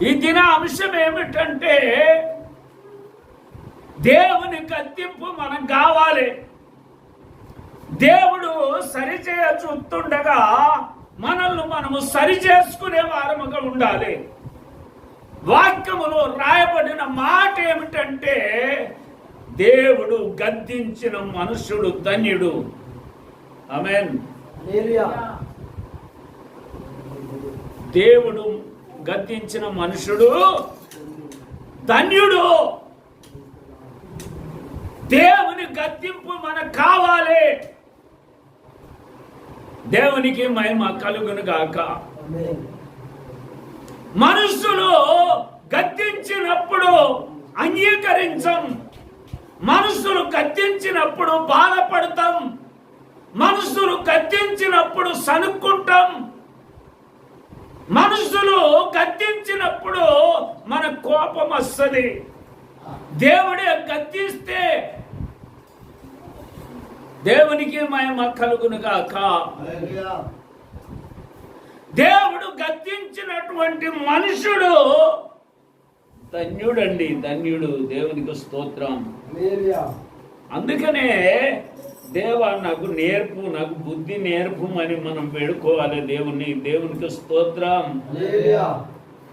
ఈ దిన అంశం ఏమిటంటే దేవుని గద్దింపు మనకు కావాలి. దేవుడు సరిచేయ చూస్తుండగా మనల్ని మనము సరి చేసుకునే వారముగా ఉండాలి. వాక్యములో రాయబడిన మాట ఏమిటంటే దేవుడు గద్దించిన మనుష్యుడు ధన్యుడు. ఆమేన్. దేవుడు గద్దించిన మనుషుడు ధన్యుడు. దేవుని గద్దింపు మనకు కావాలి. దేవునికి మహిమ కలుగును గాక. మనుషులు గద్దించినప్పుడు అంగీకరించం, మనుషులు గద్దించినప్పుడు బాధపడతాం, మనుషులు గద్దించినప్పుడు సనుక్కుంటాం, మనుషులు గద్దించినప్పుడు మన కోపం వస్తుంది. దేవుడే గద్దిస్తే దేవునికి మహిమ కలుగును గాక. దేవుడు గద్దించినటువంటి మనుషుడు ధన్యుడండి, ధన్యుడు. దేవునికి స్తోత్రం. అందుకనే దేవా నాకు నేర్పు, నాకు బుద్ధి నేర్పు అని మనం వేడుకోవాలి దేవునికి స్తోత్రం.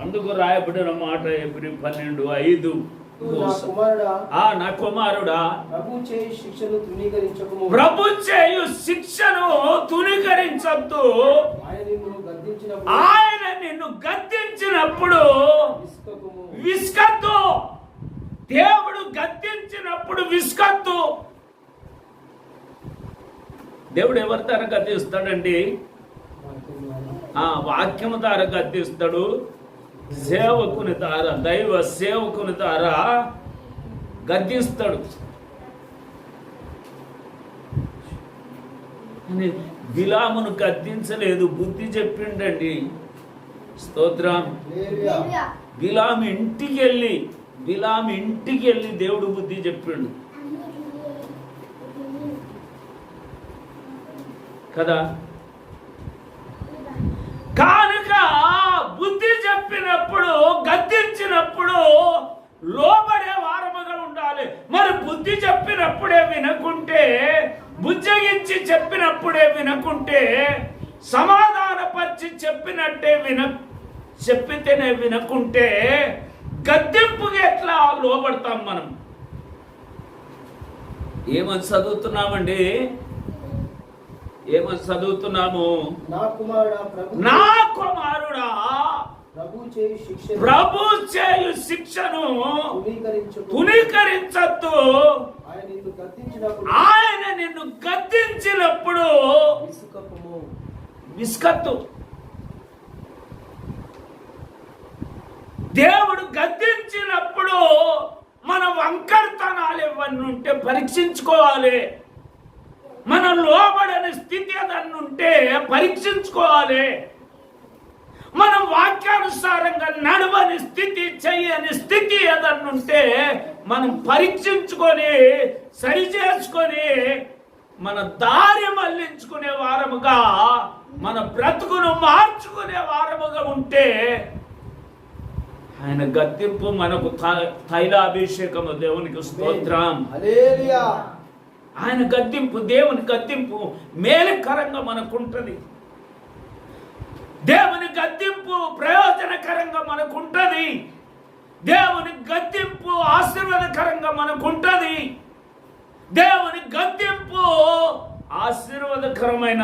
అందుకు రాయబడిన మాట ఎబ్రీ 12:5, నా కుమారుడా ప్రభు చేయు శిక్షను తునీకరించద్దు. ఆయన నిన్ను గద్దించినప్పుడు విసుకద్దు. దేవుడు గద్దించినప్పుడు విసుకద్దు. దేవుడు ఎవరి ద్వారా గద్దిస్తాడండి? వాక్యము ద్వారా గద్దిస్తాడు. సేవకుని ద్వారా, దైవ సేవకుని ద్వారా గద్దిస్తాడు. బిలామును గద్దించలేదు, బుద్ధి చెప్పిండండి. స్తోత్రం. బిలాము ఇంటికి వెళ్ళి దేవుడు బుద్ధి చెప్పిండు కదా. కనుక బుద్ధి చెప్పినప్పుడు, గద్దించినప్పుడు లోబడే వారముగా ఉండాలి. మరి బుద్ధి చెప్పినప్పుడే వినకుంటే, బుజ్జగించి చెప్పినప్పుడే వినకుంటే, సమాధానపరిచి చెప్పితేనే వినకుంటే గద్దింపుకి ఎట్లా లోబడతాం మనం? ఏమని చదువుతున్నామండి? ఏమని చదువుతున్నాము? నా కుమారుడా ప్రభు చేయు శిక్షను తునీకరించద్దు. ఆయన నిన్ను గద్దించినప్పుడు విసుకద్దు. దేవుడు గద్దించినప్పుడు మన వంకరతనాలు ఇవన్నీ ఉంటే పరీక్షించుకోవాలి. మనం లోబడని స్థితి ఏదన్నా ఉంటే పరీక్షించుకోవాలి. మనం వాక్యానుసారంగా నడవని స్థితి, చెయ్యని స్థితి ఏదన్నా ఉంటే మనం పరీక్షించుకొని సరి చేసుకొని మన దారి మళ్లించుకునే వారముగా, మన బ్రతుకును మార్చుకునే వారముగా ఉంటే ఆయన గద్దింపు మనకు తైలాభిషేకము. దేవునికి స్తోత్రం. ఆయన గద్దింపు, దేవుని గద్దింపు మేలుకరంగా మనకుంటది. దేవుని గద్దింపు ప్రయోజనకరంగా మనకుంటది. దేవుని గద్దింపు ఆశీర్వాదకరంగా మనకుంటది. దేవుని గద్దింపు ఆశీర్వాదకరమైన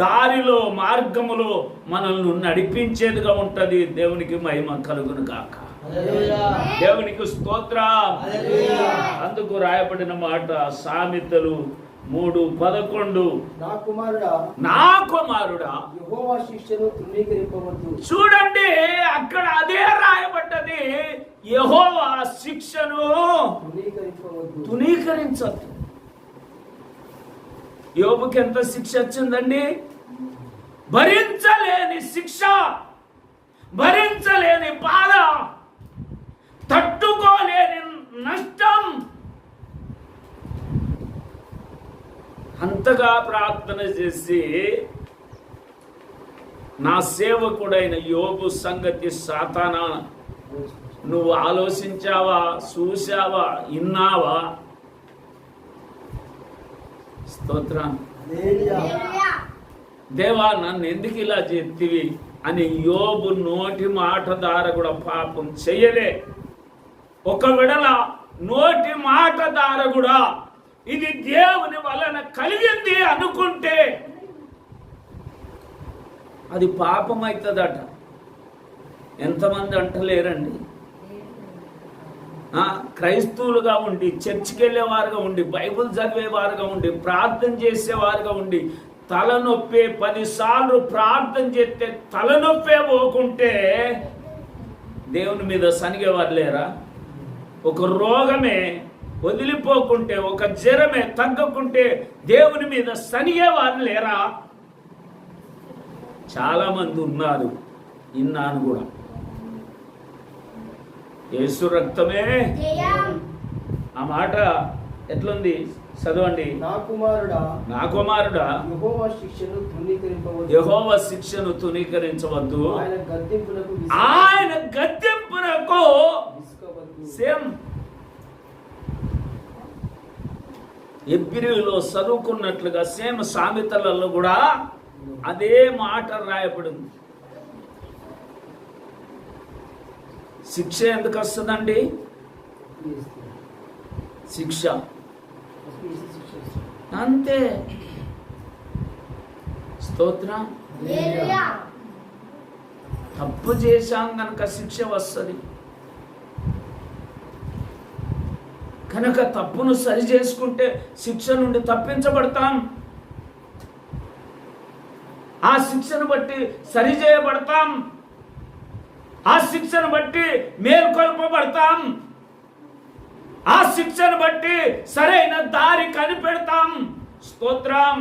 దారిలో, మార్గములో మనల్ని నడిపించేదిగా ఉంటది. దేవునికి మహిమ కలుగును గాక. దేవునికి స్తోత్రం. అందుకు రాయబడిన మాట సామెతలు 3:11, నా కుమారుడా చూడండి, అక్కడ అదే రాయబడ్డది. యెహోవా శిక్షను తునీకరించద్దు. యోబుకి ఎంత శిక్ష వచ్చిందండి? భరించలేని శిక్ష, భరించలేని బాధ, తట్టుకోలేని నష్టం. అంతగా ప్రార్థన చేసి నా సేవకుడైన యోబు సంగతి సాతానా నువ్వు ఆలోచించావా, చూసావా, విన్నావా? స్తోత్రం. దేవా నన్ను ఎందుకు ఇలా చెప్తివి అని యోబు నోటి మాట ద్వారా కూడా పాపం చెయ్యలే. ఒకవేళ నోటి మాట ద్వారా కూడా ఇది దేవుని వలన కలిగింది అనుకుంటే అది పాపం అవుతుందట. ఎంతమంది అంటలేరండి? క్రైస్తవులుగా ఉండి, చర్చికి వెళ్ళేవారుగా ఉండి, బైబుల్ చదివేవారుగా ఉండి, ప్రార్థన చేసేవారుగా ఉండి, తలనొప్పి 10 సార్లు ప్రార్థన చేస్తే తలనొప్పే పోకుంటే దేవుని మీద సనిగేవారు లేరా? ఒక రోగమే వదిలిపోకుంటే, ఒక జ్వరమే తగ్గకుంటే దేవుని మీద సనిగేవారు లేరా? చాలా మంది ఉన్నారు, ఇన్నాను కూడా. యేసు రక్తమే ఆ మాట ఎట్లుంది చదవండి. నా కుమారుడా యెహోవా శిక్షను తునీకరించవద్దు, ఆయన గద్దింపునకు సేమ్ ఎబ్రిలో చదువుకున్నట్లుగా సేమ్ సామెతలలో కూడా అదే మాట రాయబడింది. శిక్ష ఎందుకు వస్తుందండి? శిక్ష అంతే. స్తోత్రం. తప్పు చేశాం కనుక శిక్ష వస్తుంది. కనుక తప్పును సరి చేసుకుంటే శిక్ష నుండి తప్పించబడతాం. ఆ శిక్షను బట్టి సరి చేయబడతాం. ఆ శిక్షను బట్టి మేల్కొల్పబడతాం. ఆ శిక్షను బట్టి సరైన దారి కనిపెడతాం. స్తోత్రం.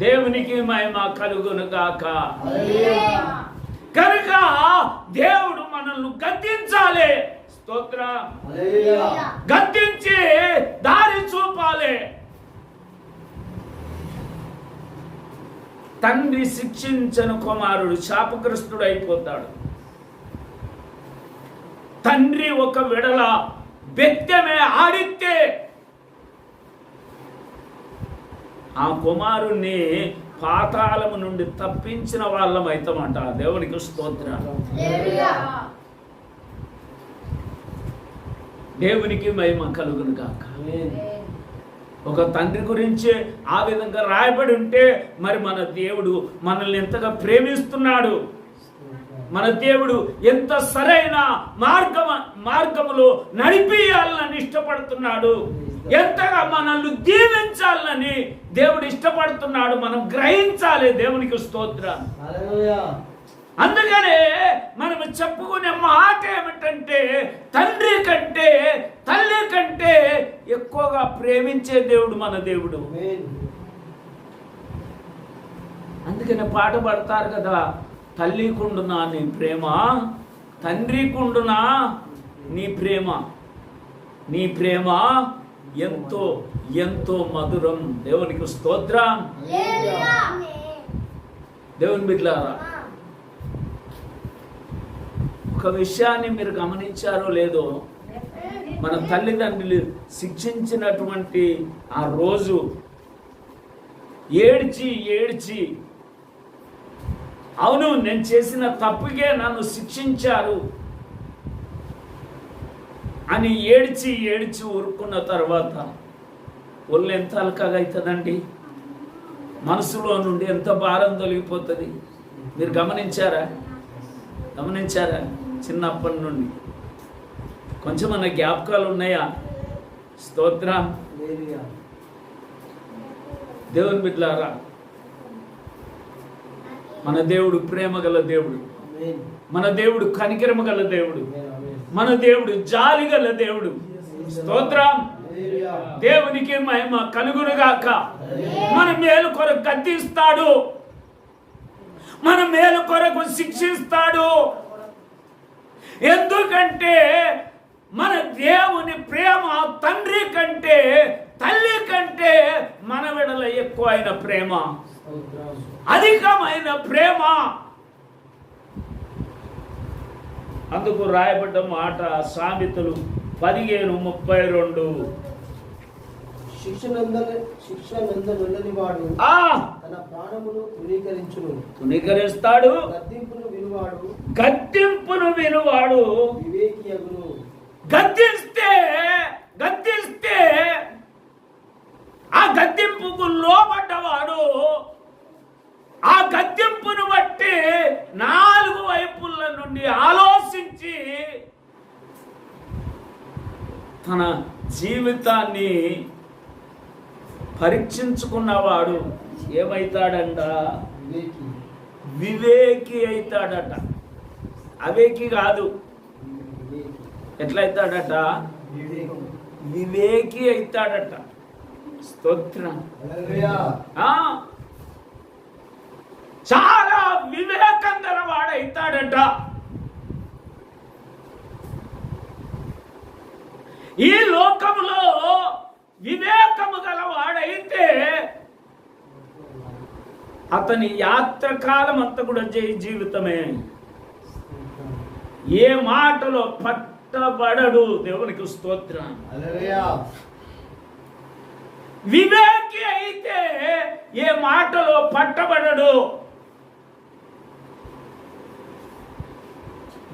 దేవునికి మహిమ కలుగును గాక. కనుక దేవుడు మనల్ని గద్దించాలి. స్తోత్రం. గద్దించి దారి చూపాలి. తండ్రి శిక్షించని కుమారుడు శాపగ్రస్తుడు అయిపోతాడు. తండ్రి ఒక విడల బెత్తమే ఆడితే ఆ కుమారుణ్ణి పాతాళము నుండి తప్పించిన వాళ్ళం అవుతామంట. దేవునికి స్తోత్రం. దేవునికి మహిమ కలుగును గాక. ఒక తండ్రి గురించి ఆ విధంగా రాయబడి ఉంటే మరి మన దేవుడు మనల్ని ఎంతగా ప్రేమిస్తున్నాడు, మన దేవుడు ఎంత సరైన మార్గములో నడిపియాలని ఇష్టపడుతున్నాడు, ఎంతగా మనల్ని దీవించాలని దేవుడు ఇష్టపడుతున్నాడు. మనం గ్రహించాలి. దేవునికి స్తోత్రం. అందుకనే మనం చెప్పుకునే మాట ఏమిటంటే తండ్రి కంటే తల్లి కంటే ఎక్కువగా ప్రేమించే దేవుడు మన దేవుడు. అందుకనే పాట పడతారు కదా, తల్లికుండునా నీ ప్రేమ, తండ్రికుండునా నీ ప్రేమ, నీ ప్రేమ ఎంతో ఎంతో మధురం. దేవునికి స్తోత్రం. దేవుని బిడ్డలారా, ఒక విషయాన్ని మీరు గమనించారో లేదో, మన తల్లిదండ్రులు శిక్షించినటువంటి ఆ రోజు ఏడ్చి ఏడ్చి, అవును నేను చేసిన తప్పుకే నన్ను శిక్షించారు అని ఏడ్చి ఏడ్చి ఊరుకున్న తర్వాత ఒళ్ళు ఎంత అలకగా అవుతుందండి, మనసులో నుండి ఎంత భారం తొలగిపోతుంది. మీరు గమనించారా? చిన్నప్పటి నుండి కొంచెం మన జ్ఞాపకాలు ఉన్నాయా? స్తోత్రం. దేవుని బిడ్డలారా, మన దేవుడు ప్రేమ గల దేవుడు, మన దేవుడు కనికరమ గల దేవుడు, మన దేవుడు జాలి గల దేవుడు. స్తోత్రం. దేవునికి మహిమ కలుగునుగాక. మన మేలు కొరకు గద్దిస్తాడు, మన మేలు కొరకు శిక్షిస్తాడు. ఎందుకంటే మన దేవుని ప్రేమ తండ్రి కంటే తల్లి కంటే మన వెడల ఎక్కువైన ప్రేమ, అధికమైన ప్రేమ. అందుకు రాయబడ్డ మాట సామెతలు 15:32. శిక్ష నందనుండని వాడు తన ప్రాణమును తునీకరిస్తాడు, గద్దింపును వినువాడు వివేకి అగును. గద్దిస్తే ఆ గద్దింపుకు లోబడ్డవాడు ఆ గద్దింపును బట్టి 4 వైపుల నుండి ఆలోచించి తన జీవితాన్ని పరీక్షించుకున్నవాడు ఏమైతాడంట? వివేకి అవుతాడట. అవేకి కాదు. ఎట్లయితాడట? వివేకి అవుతాడట. స్తోత్రం. చాలా వివేకం గల వాడైతాడట. ఈ లోకంలో వివేకము గల వాడైతే అతని యాత్రకాలం అంతా కూడా జీవితమే. ఏ మాటలో పట్టబడడు. దేవునికి స్తోత్రం. వివేకి అయితే ఏ మాటలో పట్టబడడు.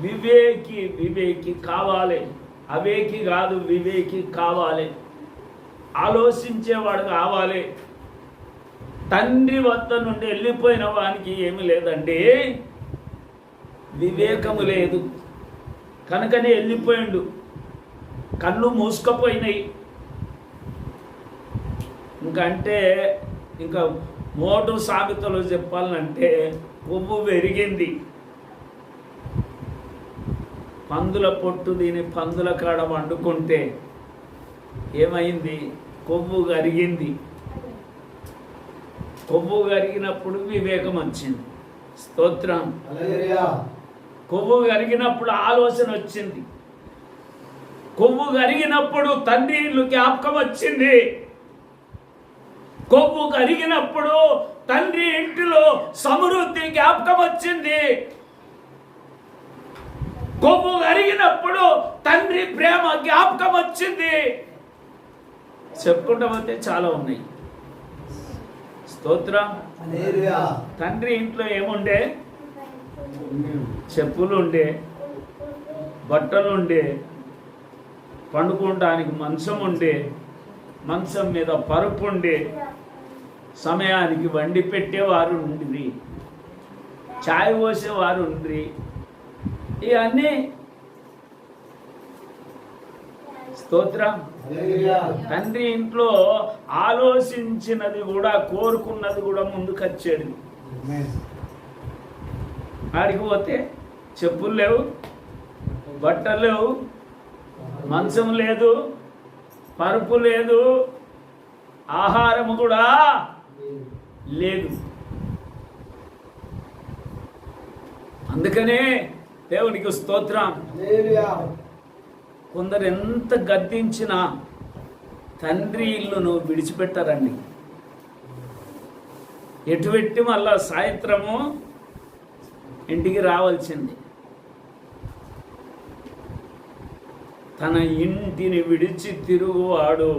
వివేకి కావాలి. అవేకి కాదు, వివేకి కావాలి. ఆలోచించేవాడు కావాలి. తండ్రి వద్ద నుండి వెళ్ళిపోయిన వానికి ఏమి లేదండి, వివేకము లేదు కనుకనే వెళ్ళిపోయిండు. కళ్ళు మూసుకపోయినాయి. ఇంకా మోటు సామెతలు చెప్పాలంటే కొవ్వు పెరిగింది. పందుల పొట్టు దీని పందుల కాడ వండుకుంటే ఏమైంది? కొవ్వు కరిగింది. కొవ్వు కరిగినప్పుడు వివేకం వచ్చింది. స్తోత్రం. కొవ్వు కరిగినప్పుడు ఆలోచన వచ్చింది. కొవ్వు కరిగినప్పుడు తండ్రి ఇల్లు జ్ఞాపకం వచ్చింది. కొవ్వు కరిగినప్పుడు తండ్రి ఇంటిలో సమృద్ధి జ్ఞాపకం వచ్చింది. కొవ్వు కరిగినప్పుడు తండ్రి ప్రేమ జ్ఞాపకం వచ్చింది. చెప్పుకుంటా పోతే చాలా ఉన్నాయి. స్తోత్రం. తండ్రి ఇంట్లో ఏముండే? చెప్పులు ఉండే, బట్టలు ఉండే, పండుకోవడానికి మంచం ఉండే, మంచం మీద పరుపు ఉండే, సమయానికి వండి పెట్టేవారు ఉండి, ఛాయ్ పోసేవారు ఉండి, ఇవన్నీ. స్తోత్రం. తండ్రి ఇంట్లో ఆలోచించినది కూడా, కోరుకున్నది కూడా ముందుకు వచ్చేది. ఆడికి పోతే చెప్పులు లేవు, బట్టలు లేవు, మంచం లేదు, పరుపు లేదు, ఆహారం కూడా లేదు. అందుకనే దేవునికి స్తోత్రం. కొందరు ఎంత గద్దించినా తండ్రి ఇల్లును విడిచిపెట్టారండి. ఎటు పెట్టి మళ్ళా సాయంత్రము ఇంటికి రావాల్సింది. తన ఇంటిని విడిచి తిరుగువాడు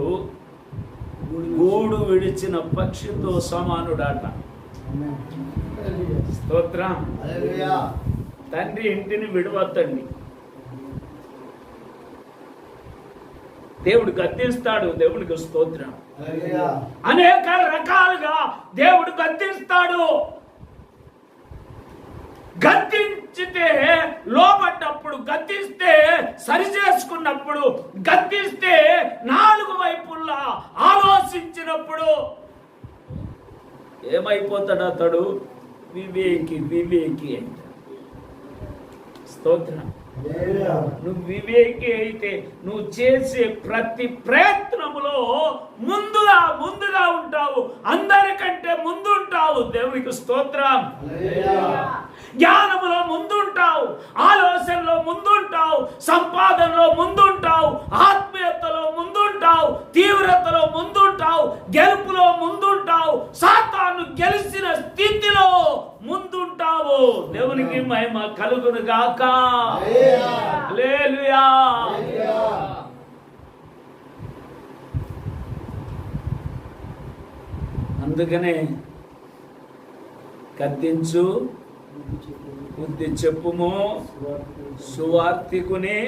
గూడు విడిచిన పక్షితో సమానుడాట. స్తోత్రం. తండ్రి ఇంటిని విడవద్దండి. దేవుడు గద్దిస్తాడు. దేవుడికి స్తోత్రం. అనేక రకాలుగా దేవుడు గద్దిస్తాడు. గద్దించితే లోబడ్డప్పుడు, గద్దిస్తే సరి చేసుకున్నప్పుడు, గద్దిస్తే 4 వైపుల్లా ఆలోచించినప్పుడు ఏమైపోతాడు అతడు? వివేకి అంట. స్తోత్రం. నువ్వు వివేకి అయితే నువ్వు చేసే ప్రతి ప్రయత్నములో ముందుగా ఉంటావు. అందరికంటే ముందుంటావు. దేవునికి స్తోత్రం. జ్ఞానములో ముందుంటావు, ఆలోచనలో ముందుంటావు, సంపాదనలో ముందుంటావు, ఆత్మీయతలో ముందుంటావు, తీవ్రతలో ముందుంటావు, గెలుపులో ముందుంటావు, సాతాను గెలిచిన స్థితిలో ముందుంటావు. దేవునికి మహిమ కలుగును కలుగును గాక. హల్లెలూయా. అందుకనే గద్దించు, బుద్ధి చెప్పుము, సువార్తికుని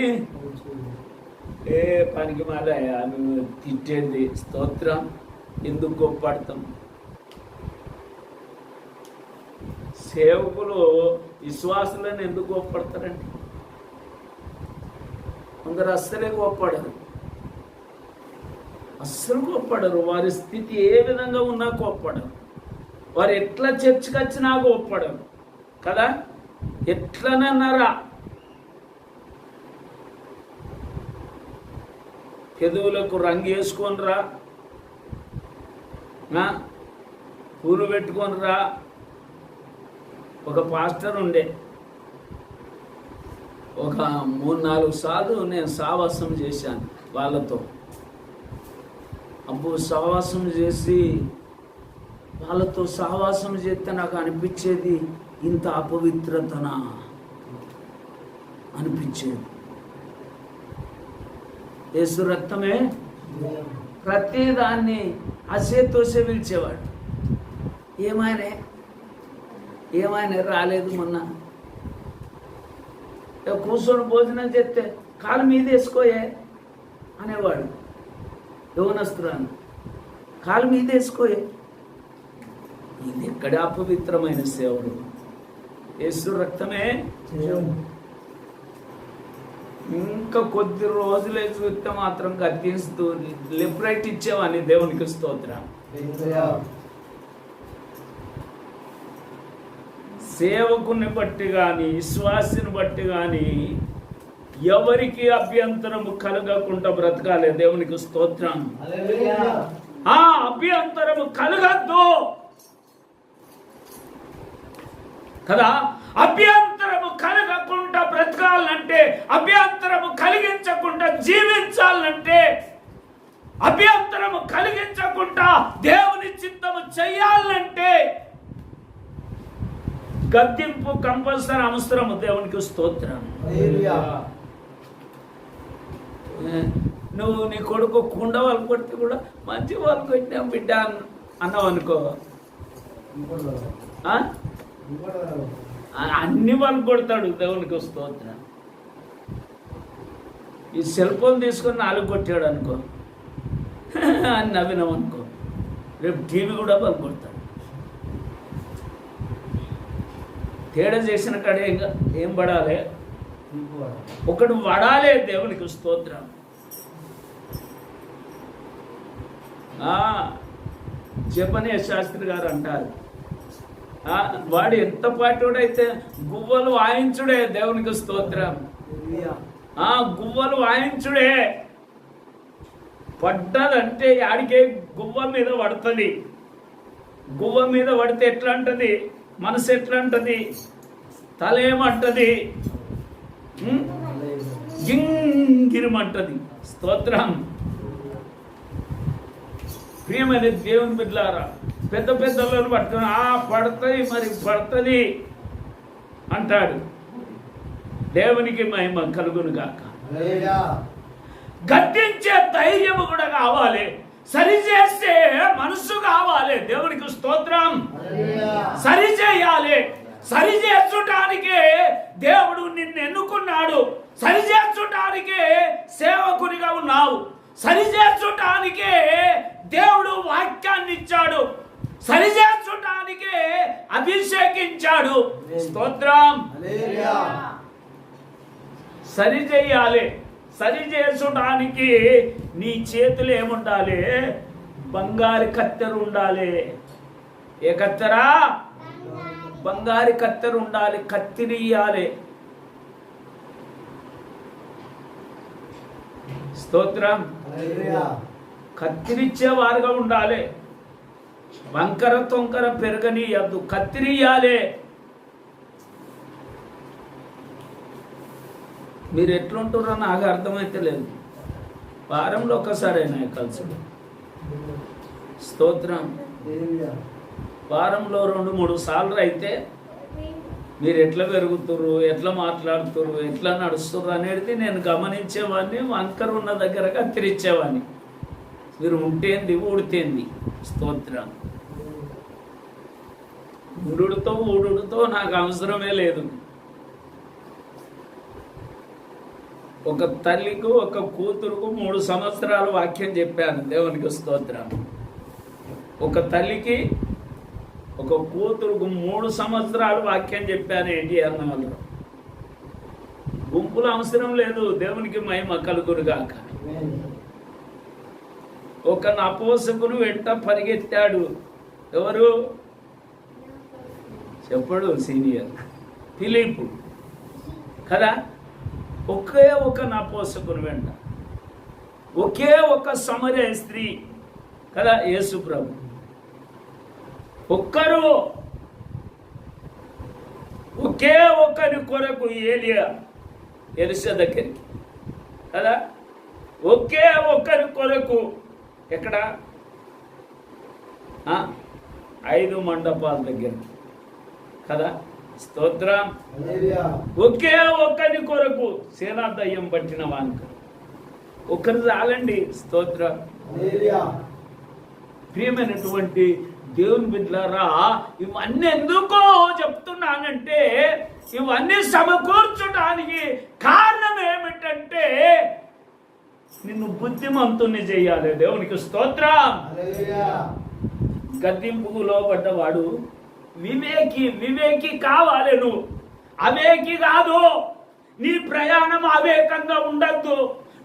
ఏ పనికి మాలయ్యా నువ్వు తిట్టేది. స్తోత్రం. ఎందుకు గొప్పడతాం? సేవకులు విశ్వాసులను ఎందుకు గొప్పడతారండి? కొందరు అస్సలే గొప్పడరు, అస్సలు గొప్పడరు. వారి స్థితి ఏ విధంగా ఉన్నా గొప్పడరు. వారు ఎట్లా చర్చకు వచ్చినా గొప్పడరు కదా. ఎట్లనన్నారా? పెదవులకు రంగు వేసుకొనిరా, పూలు పెట్టుకొనిరా. ఒక పాస్టర్ ఉండే, ఒక 3-4 సార్లు నేను సావాసం చేశాను వాళ్ళతో. అప్పుడు సహవాసం చేసి వాళ్ళతో సహవాసం చేస్తే నాకు అనిపించేది, ఇంత అపవిత్రతన అనిపించేది. యేసు రక్తమే ప్రతిదాన్ని అసేతోసే పిలిచేవాడు. ఏమైనా రాలేదు మొన్న, కూర్చొని భోజనం చేస్తే కాలు మీద వేసుకోయే అనేవాడు. యవనస్తురాలు కాలు మీద వేసుకోయే. ఇది ఎక్కడ అపవిత్రమైన సేవలు? యేసు రక్తమే. ఇంకా కొద్ది రోజులే చూస్తే మాత్రం గద్దిస్తూ లిబరేట్ ఇచ్చేవాని. దేవునికి స్తోత్రం. సేవకుని బట్టి కానీ విశ్వాసిని బట్టి కానీ ఎవరికి అభ్యంతరము కలగకుండా బ్రతకాలి. దేవునికి స్తోత్రం. ఆ అభ్యంతరము కలగద్దు కదా. అభ్యంతరము కలగకుండా బ్రతకాలంటే, అభ్యంతరము కలిగించకుండా జీవించాలంటే, అభ్యంతరము కలిగించకుండా దేవుని చిత్తము చెయ్యాలంటే గద్దింపు కంపల్సరీ అవసరము. దేవునికి స్తోత్రం. నువ్వు నీ కొడుకు కుండ వాళ్ళు కొడితే కూడా మంచి వాళ్ళు కొట్టినా బిడ్డ అన్నావు అనుకో, అన్ని వాళ్ళు కొడతాడు. దేవునికి స్తోత్రం. ఈ సెల్ ఫోన్ తీసుకొని 4 కొట్టాడు అనుకో అని నవ్వినాం అనుకో, రేపు టీవీ కూడా వాళ్ళు కొడతాడు. తేడా చేసిన కాడే ఏం పడాలి? ఒకడు పడాలి. దేవునికి స్తోత్రం. జపనీయ శాస్త్రి గారు అంటారు, వాడు ఎంత పాటోడైతే గువ్వలు వాయించుడే. దేవునికి స్తోత్రం. గువ్వలు వాయించుడే. పడ్డదంటే ఆడికే గువ్వ మీద పడుతుంది. గువ్వ మీద పడితే ఎట్లా అంటది? మనసు ఎట్లా అంటది? తల ఏమంటది? గింగిరిమంటది. స్తోత్రం. ప్రియమైన దేవుని బిడ్డలారా, పెద్ద పెద్దలను పడుతున్నా పడుతుంది, మరి పడుతుంది అంటాడు. దేవునికి మహిమ కలుగును గాక. గద్దించే ధైర్యము కూడా కావాలి, సరిచేసే మనసు కావాలి. దేవునికి స్తోత్రం. సరిచేయాలి. సరిచేర్చడానికే దేవుడు నిన్ను ఎన్నుకున్నాడు. సరిచేర్చడానికే సేవకునిగా ఉన్నావు. సరిచేర్చడానికే దేవుడు వాక్యాన్ని ఇచ్చాడు. సరిచేర్చడానికే అభిషేకించాడు. స్తోత్రం. సరిచేయాలి. సరిచేసడానికి నీ చేతులు ఏముండాలి? బంగారు కత్తెర ఉండాలి. ఏ కత్తెరా? బంగారు కత్తెర ఉండాలి. కత్తిరియాలి. స్తోత్రం. కత్తిరిచ్చేవారుగా ఉండాలి. వంకర తొంకర పెరగనీయద్దు. కత్తిరియాలి. మీరు ఎట్లుంటారో నాకు అర్థమైతే లేదు. వారంలో ఒక్కసారైనా కలిసి. స్తోత్రం. వారంలో 2-3 సార్లు అయితే మీరు ఎట్లా పెరుగుతుర్రు, ఎట్లా మాట్లాడుతుర్రు, ఎట్లా నడుస్తుర్రు అనేది నేను గమనించేవాడిని. వంకర ఉన్న దగ్గర కత్తిరించేవాడిని. మీరు ఉంటేంది ఊడితేంది. స్తోత్రం. ఊడుతో నాకు అవసరమే లేదు. ఒక తల్లికి ఒక కూతురుకు 3 సంవత్సరాలు వాక్యం చెప్పాను. దేవునికి స్తోత్రం. ఒక తల్లికి ఒక కూతురుకు 3 సంవత్సరాలు వాక్యం చెప్పాను. ఏంటి అన్నవాళ్ళు గుంపులు అవసరం లేదు. దేవునికి మహిమ కలుగునుగాక. ఒక నపోసకును వెంట పరిగెత్తాడు. ఎవరు చెప్పడు? సీనియర్ ఫిలిప్పు కదా. ఒకే ఒక నపోసకుని వెంట, ఒకే ఒక సమరయ స్త్రీ కదా, యేసు ప్రభు. ఒక్కరు, ఒకే ఒకరి కొరకు ఏలియా ఎలిషా దగ్గరికి కదా, ఒకే ఒకరి కొరకు ఎక్కడ 5 మండపాల దగ్గరికి కదా. స్తోత్రం. ఒకే ఒక్కరి కొరకు సేనా దయ్యం పట్టిన వానికి ఒకరు చాలండి. స్తోత్రం. ప్రియమైనటువంటి దేవుని బిడ్డలారా, ఇవన్నీ ఎందుకో చెప్తున్నానంటే, ఇవన్నీ సమకూర్చడానికి కారణం ఏమిటంటే నిన్ను బుద్ధిమంతుని చేయాలి. దేవునికి స్తోత్రం. గద్దింపులో పడ్డవాడు వివేకి కావాలి. నువ్వు అవేకి కాదు. నీ ప్రయాణం అవేకంగా ఉండద్దు.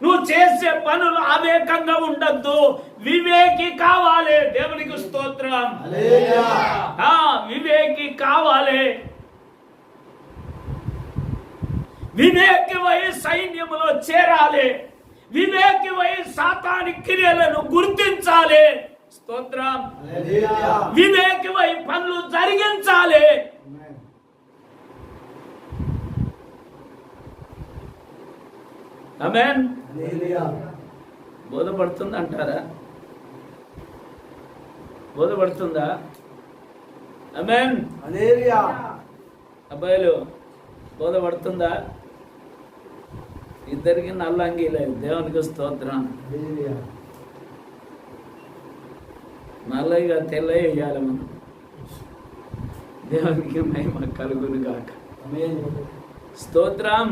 నువ్వు చేసే పనులు అవేకంగా ఉండద్దు. వివేకి కావాలి. దేవునికి స్తోత్రం. వివేకి కావాలి. వివేకి వై సైన్యములో చేరాలి. వివేకి వై సాతాని క్రియలను గుర్తించాలి. స్తోత్రం. వివేకి వై పనులు జరిగించాలి. ఆమేన్. బోధపడుతుంది అంటారా? బోధపడుతుందా? ఆమేన్. అబ్బాయిలు బోధపడుతుందా? ఇద్దరికి నల్లంగి లేదు. దేవునికి స్తోత్రం. నల్లగా తెల్లగా వేయాలి మనం. దేవునికి మహిమ కలుగును గాక. స్తోత్రం.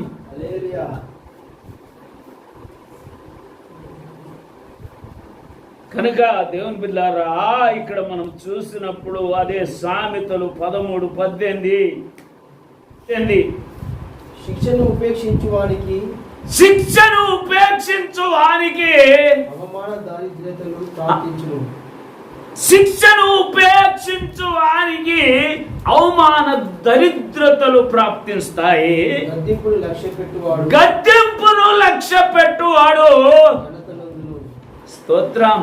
కనుక దేవుని బిడ్డలారా, ఇక్కడ మనం చూసినప్పుడు అదే సామెతలు 13:18 శిక్షను ఉపేక్షించు వానికి అవమాన దరిద్రతలు ప్రాప్తించును. శిక్షను ఉపేక్షించు వారికి అవమాన దరిద్రతలు ప్రాప్తిస్తాయి. గద్దెంపును లక్ష్య పెట్టువాడు స్తోత్రం.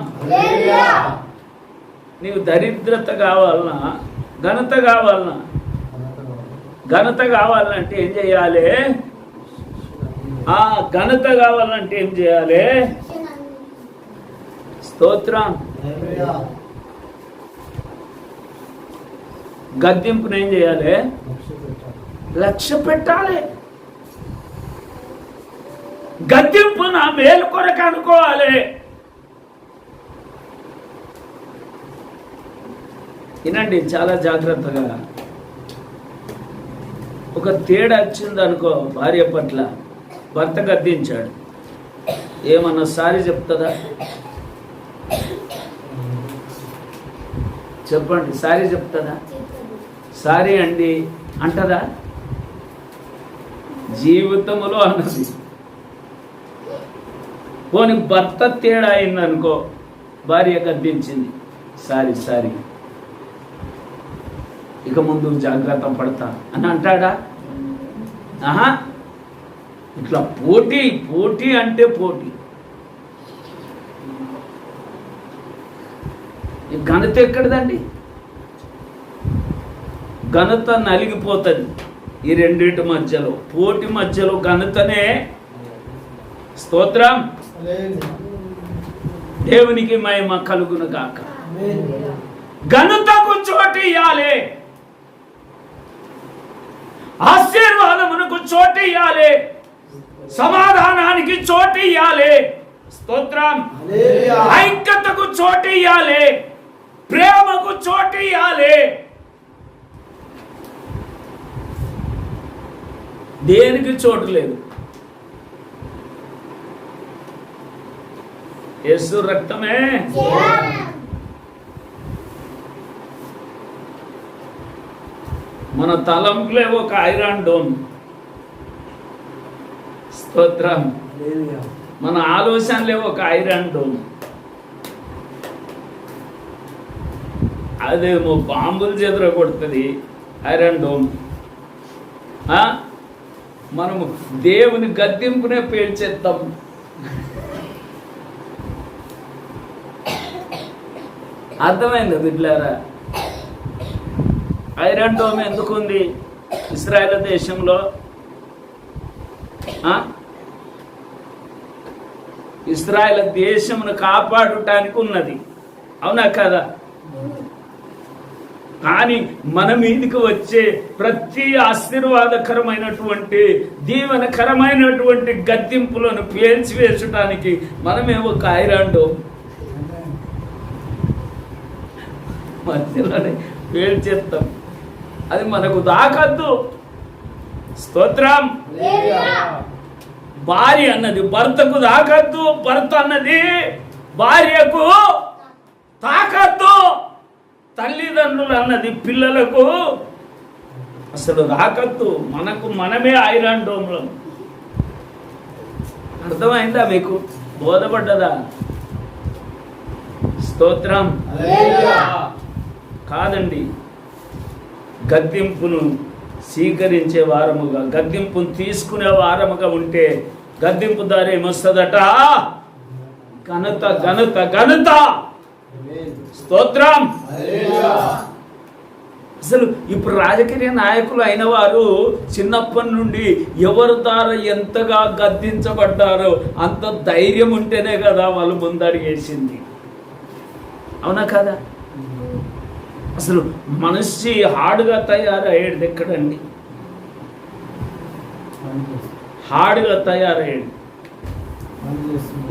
నీవు దరిద్రత కావాలన్నా, ఘనత కావాలన్నా, ఘనత కావాలంటే ఏం చేయాలి? ఘనత కావాలంటే ఏం చేయాలి? స్తోత్రం. గద్దెంపును ఏం చేయాలి? లక్ష్య పెట్టాలి. గద్దెంపు నా మేలు కొరకు అనుకోవాలి. వినండి చాలా జాగ్రత్తగా. ఒక తేడా వచ్చిందనుకో భార్య పట్ల, భర్త గద్దించాడు, ఏమన్నా సారీ చెప్తుందా? చెప్పండి, సారీ చెప్తుందా? సారీ అండి అంటదా? జీవితంలో అన్నది. పోనీ భర్త తేడా అయిందనుకో, భార్య గద్దించింది, సారీ ఇక ముందు జాగ్రత్త పడతా అని అంటాడా? ఇట్లా పోటీ అంటే పోటీ. ఈ ఘనత ఎక్కడిదండి? ఘనత నలిగిపోతుంది ఈ రెండింటి మధ్యలో. పోటీ మధ్యలో ఘనతనే. స్తోత్రం. దేవునికి మహిమ కలుగును గాక. ఘనతకు చోటు ఇయ్యాలి. ఆశీర్వాదమునకు చోటు ఇయ్యాలి, సమాధానానికి చోటు ఇయ్యాలి, స్తోత్రం, ఐక్యతకు చోటు ఇయ్యాలి, ప్రేమకు చోటు ఇయ్యాలి. దేనికి చోటు లేదు. యేసు రక్తమే మన తలంపులే ఒక ఐరన్ డోమ్, స్తోత్రం, మన ఆలోచనలే ఒక ఐరన్ డోమ్. అదేమో బాంబులు చేతులు కొడుతుంది ఐరన్ డోమ్. మనము దేవుని గద్దింపునే పేల్చేస్తాం. అర్థమైంది బిడ్డలారా? ఐరన్ డోమ్ ఎందుకుంది ఇశ్రాయేలు దేశంలో? ఇశ్రాయేలు దేశమును కాపాడటానికి ఉన్నది, అవునా కదా? కానీ మన మీదకి వచ్చే ప్రతి ఆశీర్వాదకరమైనటువంటి దీవెనకరమైనటువంటి గద్దింపులను పేల్చివేసడానికి మనమేమో ఒక ఐరన్ డోమ్ మధ్యలోనే పేల్చేస్తాం. అది మనకు దాకద్దు. స్తోత్రం. భార్య అన్నది భర్తకు దాకద్దు, భర్త అన్నది భార్యకు తాకద్దు, తల్లిదండ్రులు అన్నది పిల్లలకు అసలు రాకద్దు. మనకు మనమే ఐరన్ డోమ్లో. అర్థమైందా మీకు? బోధపడ్డదా? స్తోత్రం. కాదండి, గద్దింపును స్వీకరించే వారముగా, గద్దింపును తీసుకునే వారముగా ఉంటే గద్దింపు దారి ఏమొస్తుందట? ఘనత, ఘనత, ఘనత. స్తోత్రం. అసలు ఇప్పుడు రాజకీయ నాయకులు అయిన వారు చిన్నప్పటి నుండి ఎవరి ద్వారా ఎంతగా గద్దించబడ్డారో అంత ధైర్యం ఉంటేనే కదా వాళ్ళు ముందడిగేసింది, అవునా కదా? అసలు మనిషి హార్డ్గా తయారయ్యేది ఎక్కడండి? హార్డ్గా తయారయ్యేది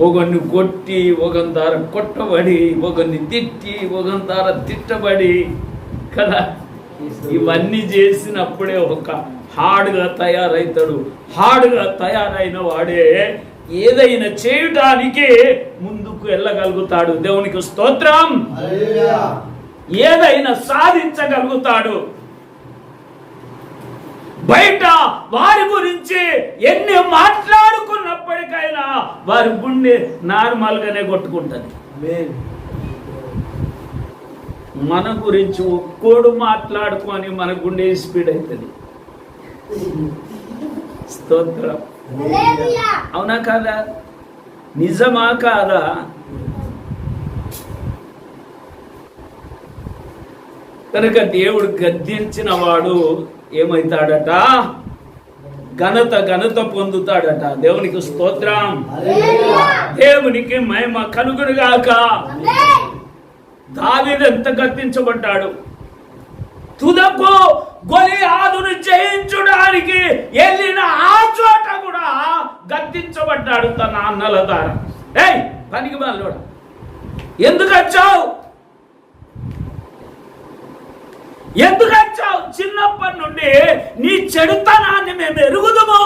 ఒకరిని కొట్టి, ఒకరి ద్వారా కొట్టబడి, ఒకరిని తిట్టి, ఒకరి ద్వారా తిట్టబడి కదా. ఇవన్నీ చేసినప్పుడే ఒక హార్డ్గా తయారవుతాడు. హార్డ్గా తయారైన వాడే ఏదైనా చేయడానికి ముందుకు వెళ్ళగలుగుతాడు. దేవునికి స్తోత్రం. ఏదైనా సాధించగలుగుతాడు. బయట వారి గురించి ఎన్ని మాట్లాడుకున్నప్పటికైనా వారి గుండె నార్మల్గానే కొట్టుకుంటుంది. మన గురించి ఒక్కోడు మాట్లాడుకొని మన గుండె స్పీడ్ అవుతుంది. స్తోత్రం. అవునా కాదా? నిజమా కాదా? కనుక దేవుడు గద్దించిన వాడు ఏమవుతాడట? ఘనత, ఘనత పొందుతాడట. దేవునికి స్తోత్రం. దేవునికి మహిమ కలుగునుగాక. దావీదు ఎంత గద్దించబడ్డాడు! తుదకు గొలియాదును జయించడానికి వెళ్ళిన ఆ చోట కూడా గద్దించబడ్డాడు తన అన్నల ద్వారా. ఏయ్ పనికి మాలోడా, ఎందుకు వచ్చావు? ఎందుకు వచ్చావు? చిన్నప్పటి నుండి నీ చెడుతనాన్ని మేము ఎరుగుదము.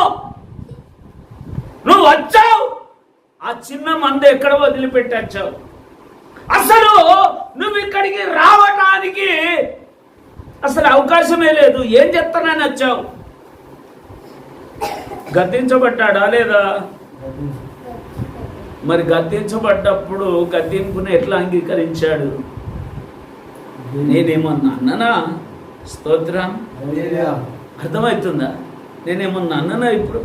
నువ్వు వచ్చావు, ఆ చిన్న మంది ఎక్కడ వదిలిపెట్టి వచ్చావు? అసలు నువ్వు ఇక్కడికి రావటానికి అసలు అవకాశమే లేదు. ఏం చెప్తానని వచ్చావు? గద్దించబడ్డాడా లేదా? మరి గద్దించబడ్డప్పుడు గద్దింపుని ఎట్లా అంగీకరించాడు? నేనేమన్నా అన్ననా? స్తోత్రం. అర్థమవుతుందా? నేనేమన్నా అన్ననా? ఇప్పుడు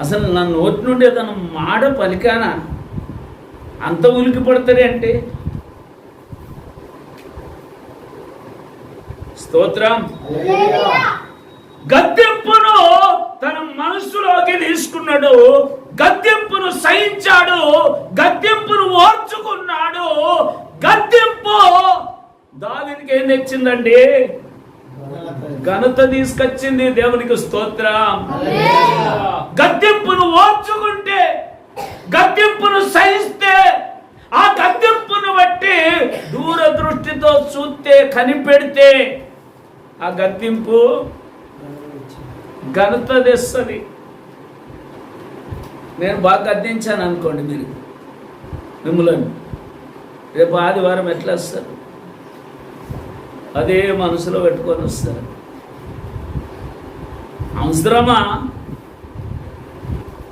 అసలు నా నోటి నుండి తన మాట పలికానా? అంత ఉలికి పడతారే అంటే? స్తోత్రం. గద్దింపును తన మనసులోకి తీసుకున్నాడు, గద్దింపును సహించాడు, గద్దింపును ఓర్చుకున్నాడు. గద్దింపు దావీదుకి ఏం తెచ్చిందండి? ఘనత తీసుకొచ్చింది. దేవునికి స్తోత్రం. గద్దెంపును ఓర్చుకుంటే, గద్దెంపును సహిస్తే, ఆ గద్దెంపును బట్టి దూరదృష్టితో చూస్తే, కనిపెడితే ఆ గద్దెంపు ఘనత తెస్తుంది. నేను బాగా గద్దించాను అనుకోండి, మీరు మిమ్మల్ని రేపు ఆదివారం ఎట్లా వస్తారు? అదే మనసులో పెట్టుకొని వస్తారు. అవసరమా?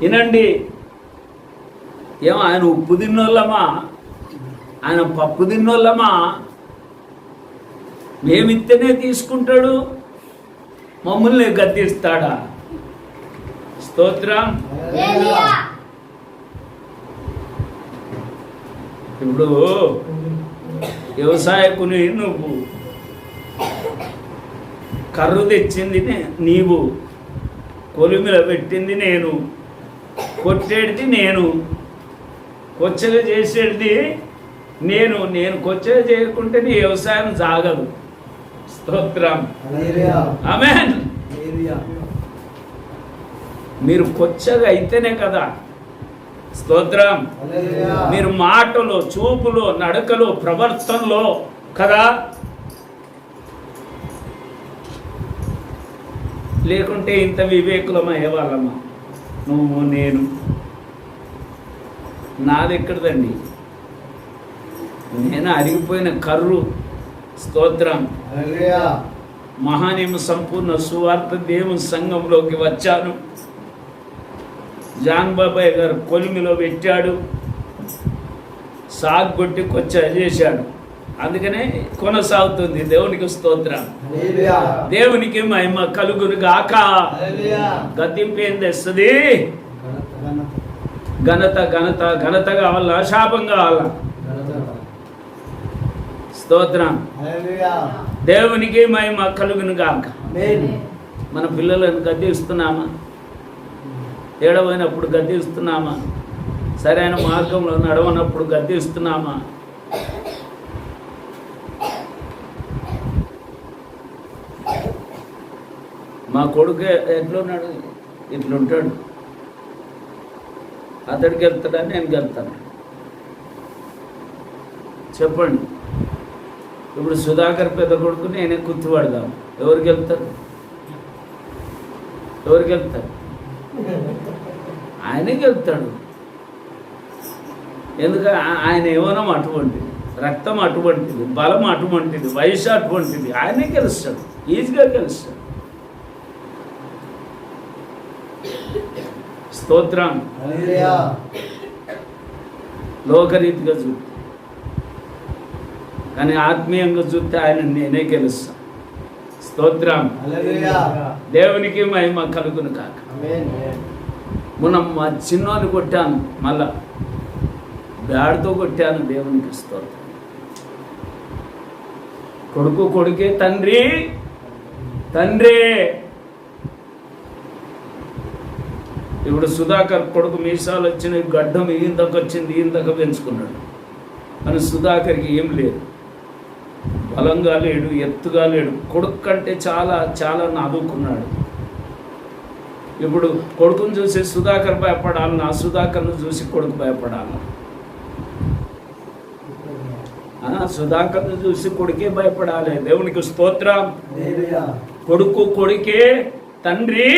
వినండి, ఏమో ఆయన ఉప్పు తిన్నోళ్ళమా, ఆయన పప్పు తిన్నోళ్ళమా? మేమిత్తేనే తీసుకుంటాడు, మమ్మల్ని గద్దిస్తాడా? స్తోత్రం. ఇప్పుడు వ్యవసాయకుని నువ్వు, కర్రు తెచ్చింది నీవు, కొలిమిల పెట్టింది నేను, కొట్టేది నేను, కొచ్చగా చేసేది నేను. నేను కొచ్చగా చేయకుంటే నీ వ్యవసాయం సాగదు. స్తోత్రం. ఆమేన్. మీరు కొచ్చగా అయితేనే కదా. స్తోత్రం. మీరు మాటలు, చూపులు, నడకలు, ప్రవర్తనలో కదా. లేకుంటే ఇంత వివేకులమయ్యే వాళ్ళమా? నువ్వు నేను. నాదెక్కడదండి? నేను అరిగిపోయిన కర్రు. స్తోత్రం. మహానియమ సంపూర్ణ సువార్త దేవుని సంఘంలోకి వచ్చాను. జాన్ బాబాయ్ గారు కొలిమిలో పెట్టాడు, సాగొట్టి కొచ్చ చేశాడు. అందుకనే కొనసాగుతుంది. దేవునికి స్తోత్రం. దేవునికి మహిమ కలుగును గాక. గద్దింపు ఏం తెస్తుంది? ఘనత. ఘనత ఘనత కావాలా? శాపం కావాలా? స్తోత్రం. దేవునికి మహిమ కలుగును గాక. మన పిల్లలను గద్దిస్తున్నామా? ఏడవైనప్పుడు గద్దిస్తున్నామా? సరైన మార్గంలో నడవనప్పుడు గద్దిస్తున్నామా? మా కొడుకు ఎట్లున్నాడు? ఇట్లుంటాడు. అతడికి వెళ్తాడా, నేను వెళ్తాను? చెప్పండి. ఇప్పుడు సుధాకర్ పెద్ద కొడుకు నేనే గుర్తుపడదాం. ఎవరికి వెళ్తారు? ఎవరికి వెళ్తారు? ఆయనకి వెళ్తాడు. ఎందుకంటే ఆయన యవ్వనం అటువంటిది, రక్తం అటువంటిది, బలం అటువంటిది, వయసు అటువంటిది. ఆయనే గెలుస్తాడు, ఈజీగా గెలుస్తాడు. స్తోత్రం. లోకరీతిగా చూస్తే, కానీ ఆత్మీయంగా చూస్తే ఆయన నేనే గెలుస్తాను. స్తోత్రం. దేవునికి మహిమ కలుగును కాక. మొన్న మా చిన్నోని కొట్టాను, మళ్ళా బ్యాడ్తో కొట్టాను. దేవునికి స్తోత్రం. కొడుకు కొడుకే, తండ్రి తండ్రే. ఇప్పుడు సుధాకర్ కొడుకు మీసాలు వచ్చినాయి, గడ్డం ఈంతకు వచ్చింది, ఈంతకు పెంచుకున్నాడు. కానీ సుధాకర్కి ఏం లేదు, బలంగా లేడు, ఎత్తుగా లేడు. కొడుకు కంటే చాలా చాలా నాదుకున్నాడు. ఇప్పుడు కొడుకును చూసి సుధాకర్ భయపడాలి, నా సుధాకర్ను చూసి కొడుకు భయపడాలి. సుధాకర్ను చూసి కొడుకే భయపడాలి. దేవునికి స్తోత్రం. కొడుకు కొడుకే, తండ్రి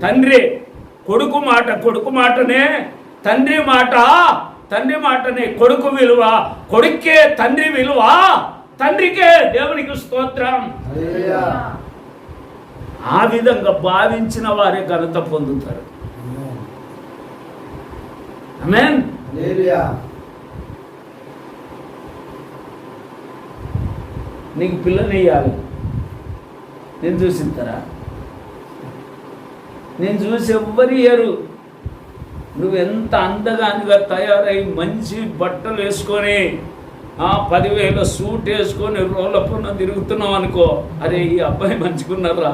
తండ్రి. కొడుకు మాట కొడుకు మాటనే, తండ్రి మాట తండ్రి మాటనే. కొడుకు విలువ కొడుకే, తండ్రి విలువ తండ్రికే. దేవునికి స్తోత్రం. ఆ విధంగా భావించిన వారే ఘనత పొందుతారు. ఆమేన్. నీకు పిల్లని ఇవ్వాలి, నేను చూసిస్తారా? నేను చూసి ఎవ్వరు ఇయ్యరు. నువ్వు ఎంత అందగానిగా తయారై మంచి బట్టలు వేసుకొని 10,000 సూట్ వేసుకొని రోడ్ల పైన తిరుగుతున్నావు అనుకో, అరే ఈ అబ్బాయి మంచుకున్నారా,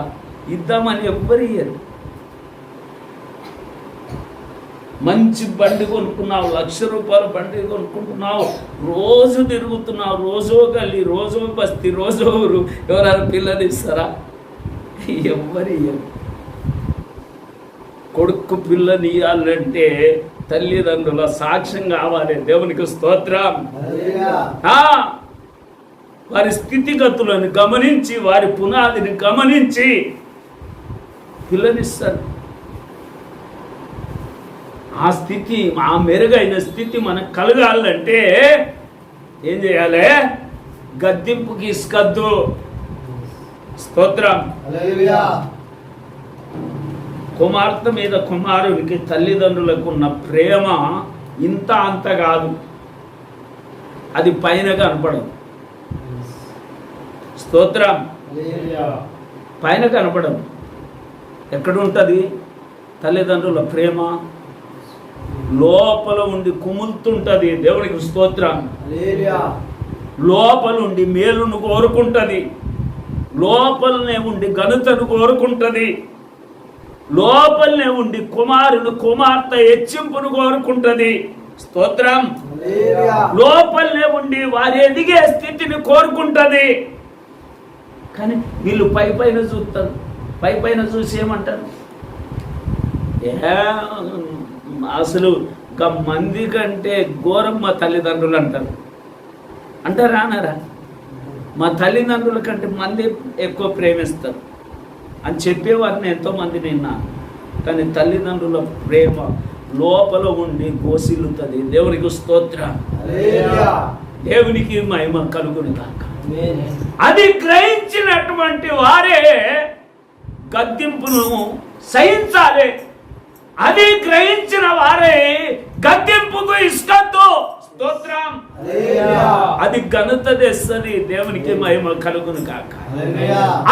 ఇద్దామని ఎవ్వరు ఇయ్యరు. మంచి బండి కొనుక్కున్నావు, ₹1,00,000 బండి కొనుక్కుంటున్నావు, రోజు తిరుగుతున్నావు, రోజో గల్లి, రోజో బస్తీ, రోజో ఊరు. ఎవరైనా పిల్లలు ఇస్తారా? ఎవ్వరి కొడుకు పిల్లని ఇవ్వాలంటే తల్లిదండ్రుల సాక్ష్యం కావాలి. దేవునికి స్తోత్రం. వారి స్థితిగతులను గమనించి వారి పునాదిని గమనించి పిల్లనిస్తారు. ఆ స్థితి, ఆ మెరుగైన స్థితి మనకు కలగాలంటే ఏం చేయాలి? గద్దింపుకి ఇసుకద్దు. స్తోత్రం. కుమార్తె మీద కుమారుడికి తల్లిదండ్రులకు ఉన్న ప్రేమ ఇంత అంత కాదు, అది పైన కనపడదు. స్తోత్రం. పైన కనపడదు. ఎక్కడుంటుంది తల్లిదండ్రుల ప్రేమ? లోపల ఉండి కుములుతుంటుంది. దేవునికి స్తోత్రం. లోపల ఉండి మేలును కోరుకుంటుంది, లోపలనే ఉండి ఘనతను కోరుకుంటుంది, లోపలనే ఉండి కుమార్తె హెచ్చింపును కోరుకుంటుంది. స్తోత్రం. లోపలనే ఉండి వారి ఎదిగే స్థితిని కోరుకుంటుంది. కానీ వీళ్ళు పైన చూస్తారు. పైన చూసి ఏమంటారు? అసలు ఇంకా మంది కంటే ఘోరం మా తల్లిదండ్రులు అంటారు. అంటారా అన్నారా? మా తల్లిదండ్రుల కంటే మంది ఎక్కువ ప్రేమిస్తారు అని చెప్పేవారిని ఎంతోమంది నిన్నా. కానీ తల్లిదండ్రుల ప్రేమ లోపల ఉండి గోసిల్లుతుంది. దేవునికి స్తోత్రం. దేవునికి మహిమ కలుగును గాక. అది గ్రహించినటువంటి వారే గద్దింపును సహించాలి. అది గ్రహించిన వారే గద్దింపుకు ఇష్టతో. స్తోత్రం. అది ఘనత తెస్తుంది. దేవునికి మహిమ కలుగును కాక.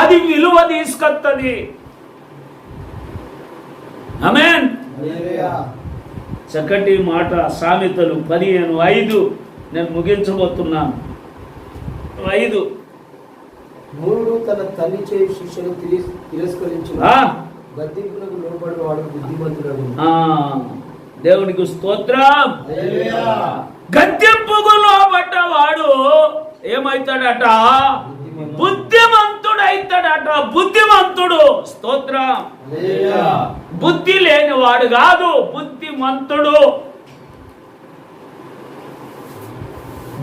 అది విలువ తీసుకొస్తుంది. ఆమేన్. చక్కటి మాట సామెతలు 15:5. నేను ముగించబోతున్నాను. 5. మూడు తన తల్లి చేయి శిక్షను తిరస్కరించు, గద్దింపునకు లోబడినవాడు బుద్ధిమంతుడు. దేవునికి స్తోత్రం. గద్దింపుకు లోబడ్డవాడు ఏమైతాడట? బుద్ధిమంతుడైతాడట. బుద్ధిమంతుడు. స్తోత్రం. బుద్ధి లేనివాడు కాదు, బుద్ధిమంతుడు.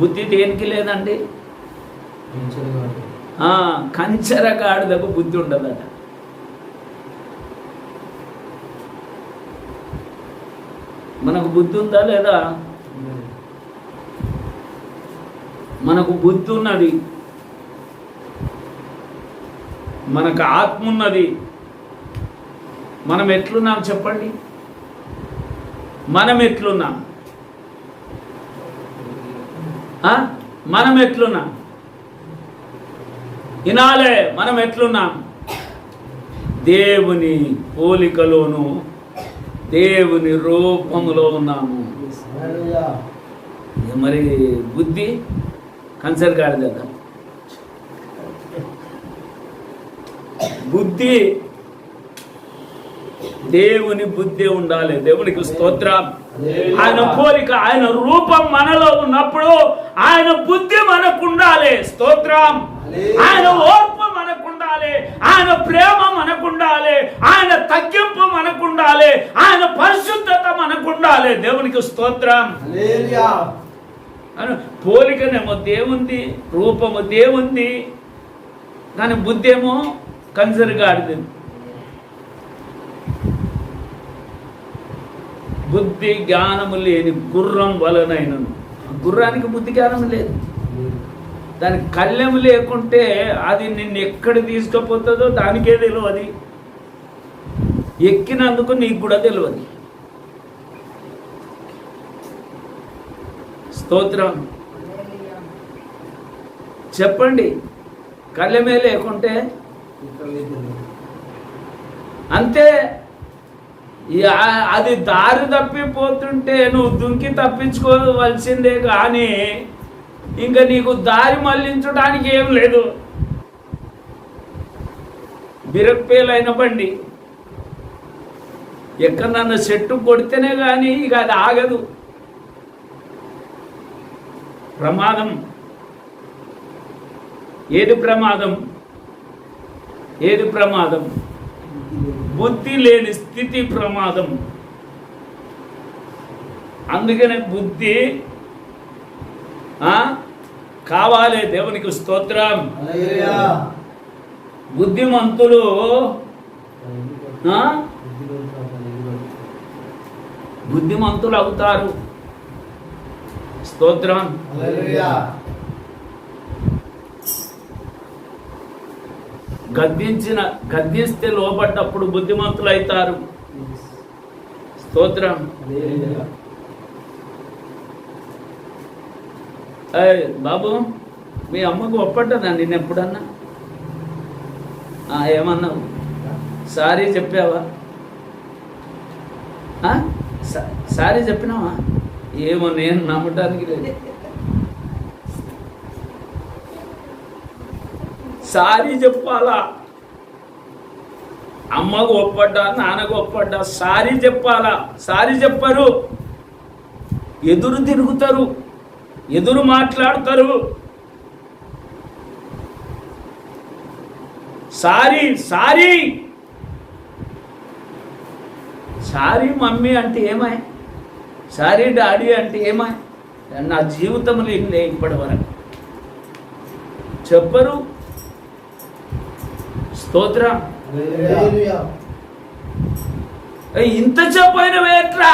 బుద్ధి దేనికి లేదండి? కంచరగాడిదకు బుద్ధి ఉండదట. మనకు బుద్ధి ఉందా లేదా? మనకు బుద్ధి ఉన్నది, మనకు ఆత్మ ఉన్నది. మనం ఎట్లున్నాం చెప్పండి? మనం ఎట్లున్నాం? మనం ఎట్లున్నాం? వినాలే. మనం ఎట్లున్నాం? దేవుని పోలికలోను దేవుని రూపములో ఉన్నాము. మరి బుద్ధి కన్సర్ కాదు కదా. బుద్ధి దేవుని బుద్ధి ఉండాలి. దేవునికి స్తోత్రం. ఆయన పోలిక, ఆయన రూపం మనలో ఉన్నప్పుడు ఆయన బుద్ధి మనకు ఉండాలి. స్తోత్రం. ఆయన ఓర్పు మనకు ఉండాలి, ఆయన ప్రేమ మనకు ఉండాలి, ఆయన తగ్గింపు మనకు ఉండాలి, ఆయన పరిశుద్ధత మనకు ఉండాలి. దేవునికి స్తోత్రం. పోలికనేమో దేవుంది, రూపము దేవుంది, కానీ బుద్ధి ఏమో కన్సరిగాడిది. బుద్ధి జ్ఞానము లేని గుర్రం వలనైనను. గుర్రానికి బుద్ధి జ్ఞానం లేదు. దానికి కళ్ళెము లేకుంటే అది నిన్ను ఎక్కడ తీసుకుపోతుందో దానికే తెలియదు. ఎక్కినందుకు నీకు కూడా తెలియదు. స్తోత్రం. చెప్పండి. కళ్ళెమే లేకుంటే అంతే. అది దారి తప్పిపోతుంటే నువ్వు దుంకి తప్పించుకోవలసిందే, కానీ ఇంకా నీకు దారి మళ్లించడానికి ఏం లేదు. బిరక్పేలైన బండి ఎక్కడన్నా చెట్టు కొడితేనే కానీ ఇక అది ఆగదు. ప్రమాదం. ఏది ప్రమాదం? ఏది ప్రమాదం? బుద్ధి లేని స్థితి ప్రమాదం. అందుకనే బుద్ధి కావాలి. దేవునికి స్తోత్రం. బుద్ధిమంతులు బుద్ధిమంతులు అవుతారు. స్తోత్రం. గద్దిస్తే లోపడ్డప్పుడు బుద్ధిమంతులు అవుతారు. స్తోత్రం. బాబు, మీ అమ్మకు ఒప్పట్టదా నిన్న ఎప్పుడన్నా? ఏమన్నావు? సారీ చెప్పావా? సారీ చెప్పినావా? ఏమో నేను నమ్మటానికి లేదు. సారీ చెప్పాలా? అమ్మకు ఒప్పడ్డా, నాన్నకు ఒప్పడ్డా సారీ చెప్పాలా? సారీ చెప్పరు, ఎదురు తిరుగుతారు, ఎదురు మాట్లాడతారు. సారీ సారీ సారీ మమ్మీ అంటే ఏమాయ్, సారీ డాడీ అంటే ఏమాయ్? నా జీవితంలో ఇల్లే ఇప్పటి వరకు చెప్పరు. స్తోత్రం. ఇంతసేపు అయినా ఎట్లా?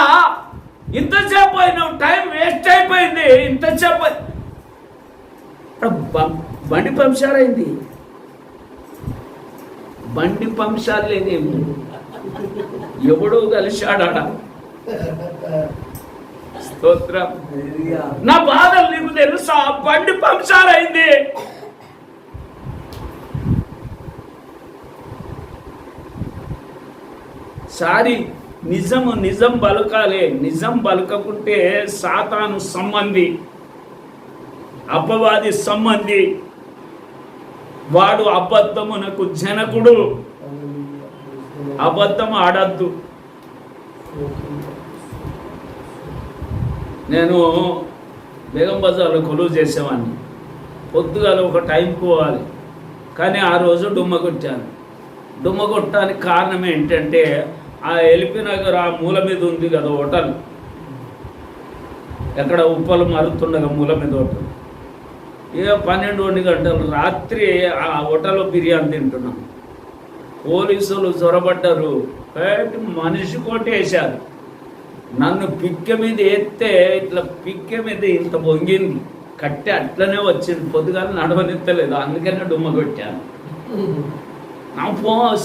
ఇంతసేపు అయినా టైం వేస్ట్ అయిపోయింది. ఇంతసేపు బండి పంక్చర్ అయింది. బండి పంక్చర్ లేదేమి, ఎవడో కలిశాడా? స్తోత్రం. నా బాధలు నీకు తెలుసా? బండి పంక్చర్ అయింది. సారీ. నిజం బలకాలే. నిజం బలకకుంటే సాతాను సంబంధి, అపవాది సంబంధి. వాడు అబద్ధమునకు జనకుడు. అబద్ధం ఆడద్దు. నేను బేగం బజార్లో కొలువు చేసేవాడిని. పొద్దుగాల ఒక టైం పోవాలి, కానీ ఆ రోజు డుమ్మ కొట్టాను. డుమ్మ కొట్టడానికి కారణం ఏంటంటే, ఆ ఎల్పి నగర్ ఆ మూల మీద ఉంది కదా హోటల్, ఎక్కడ ఉప్పలు మరుతుండగా మూల మీద హోటల్. ఇక 12-1 గంటలు రాత్రి ఆ హోటల్లో బిర్యానీ తింటున్నాం. పోలీసులు చొరబడ్డారు, మనిషి కొట్టేశారు. నన్ను పిక్క మీద ఎత్తే ఇట్లా పిక్క మీద ఇంత పొంగింది, కట్టె అట్లనే వచ్చింది. పొద్దుగాల నడవనెత్తలేదు, అందుకనే డుమ్మ కొట్టాను. నా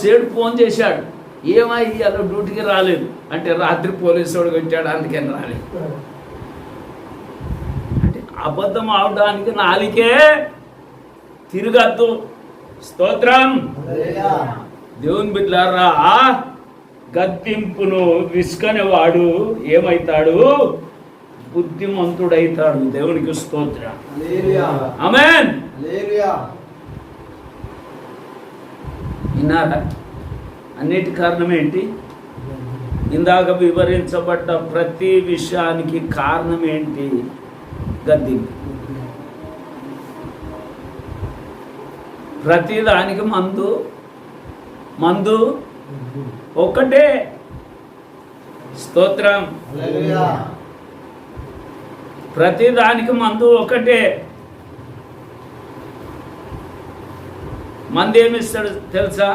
సేడు ఫోన్ చేశాడు, ఏమై అలా డ్యూటీకి రాలేదు అంటే, రాత్రి పోలీసు వాడు కొట్టాడు అందుకని రాలేదు. అంటే అబద్ధం అవడానికి నాలికే తిరగద్దు. స్తోత్రం. దేవుని బిడ్డలారా, గద్దింపును విసుకనేవాడు ఏమైతాడు? బుద్ధిమంతుడైతాడు. దేవునికి స్తోత్రం. ఆమేన్. విన్నారా? అన్నిటి కారణం ఏంటి? ఇందాక వివరించబడ్డ ప్రతి విషయానికి కారణం ఏంటి? గద్దింపు. ప్రతిదానికి మందు ఒక్కటే. స్తోత్రం. ప్రతిదానికి మందు ఒకటే. మందు ఏమిస్తాడు తెలుసా?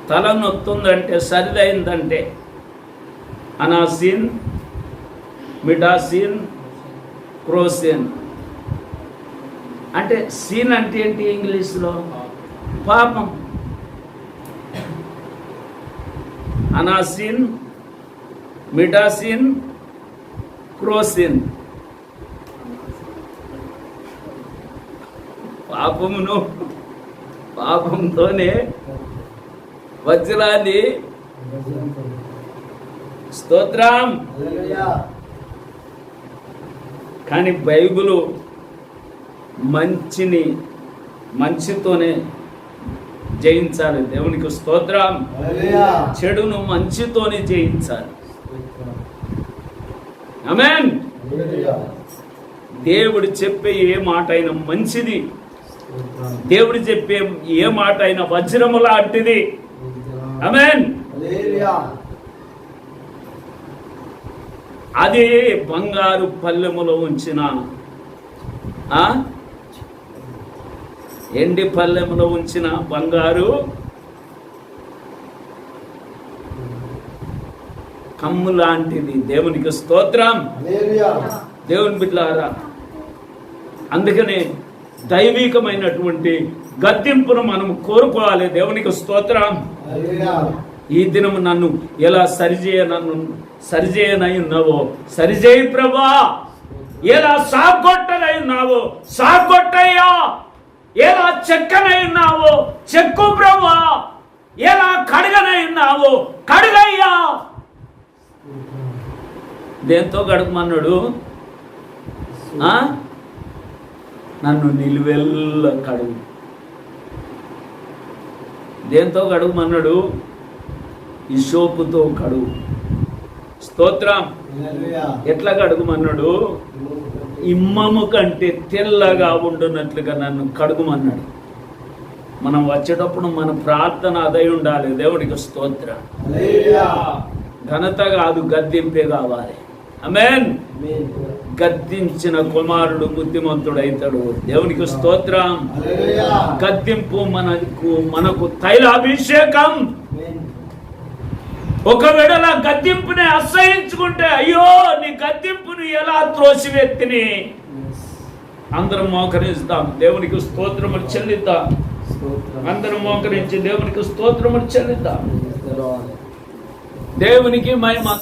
తల నొత్తుందంటే, సరిదైందంటే అనాసిన్, మిడాసిన్, క్రోసిన్. అంటే సీన్ అంటే ఏంటి ఇంగ్లీష్లో? పాపం. Anacin, మిడాసిన్, Crocin. పాపంతోనే వజ్రాన్ని. స్తోత్రం. కానీ బైబిలు మంచితోనే జయించాలి. దేవునికి స్తోత్రం. చెడును మంచితోనే జయించాలి. ఆమేన్. దేవుడు చెప్పే ఏ మాట అయినా మంచిది. దేవుడు చెప్పే ఏ మాట అయినా వజ్రము లాంటిది. ఆమేన్. హల్లెలూయా. అది బంగారు పల్లెములో ఉంచిన ఎండి పల్లెములో ఉంచిన బంగారు కమ్ము లాంటిది. దేవునికి స్తోత్రం. హల్లెలూయా. దేవుని బిడ్డలారా, అందుకనే దైవికమైనటువంటి గద్దింపును మనం కోరుకోవాలి. దేవునికి స్తోత్రం. హల్లెలూయా. ఈ దినము నన్ను ఎలా సరిచేయనై ఉన్నావో సరిచేయి ప్రభా. ఎలా సాగొట్టనై ఉన్నావో సాగొట్టయ్యా. ఎలా చెక్కనై ఉన్నావో చెక్కు ప్రభా. ఎలా కడగనై ఉన్నావో కడుగయ్యా. దేంతో కడగమన్నాడు? నన్ను నిలువెల్ల కడుగు. దేంతో కడుగుమన్నాడు? హిసోపుతో కడుగు. స్తోత్రం. ఎట్లా కడుగుమన్నాడు? ఇమ్మము కంటే తెల్లగా ఉండున్నట్లుగా నన్ను కడుగుమన్నాడు. మనం వచ్చేటప్పుడు మన ప్రార్థన అదై ఉండాలి. దేవునికి స్తోత్రం. ఘనత కాదు, గద్దింపే కావాలి. ఆమేన్. గద్దించిన కుమారుడు బుద్ధిమంతుడు అవుతాడు. దేవునికి స్తోత్రం. గద్దింపు మనకు తైలాభిషేకం. ఒకవేళ గద్దింపుని అసహించుకుంటే, అయ్యో నీ గద్దింపుని ఎలా త్రోసివెత్తిని. అందరం మోకరిస్తాం, దేవునికి స్తోత్రములు చెల్లిద్దాం. అందరం మోకరించి దేవునికి స్తోత్రములు చెల్లిద్దాం. దేవునికి మహిమ.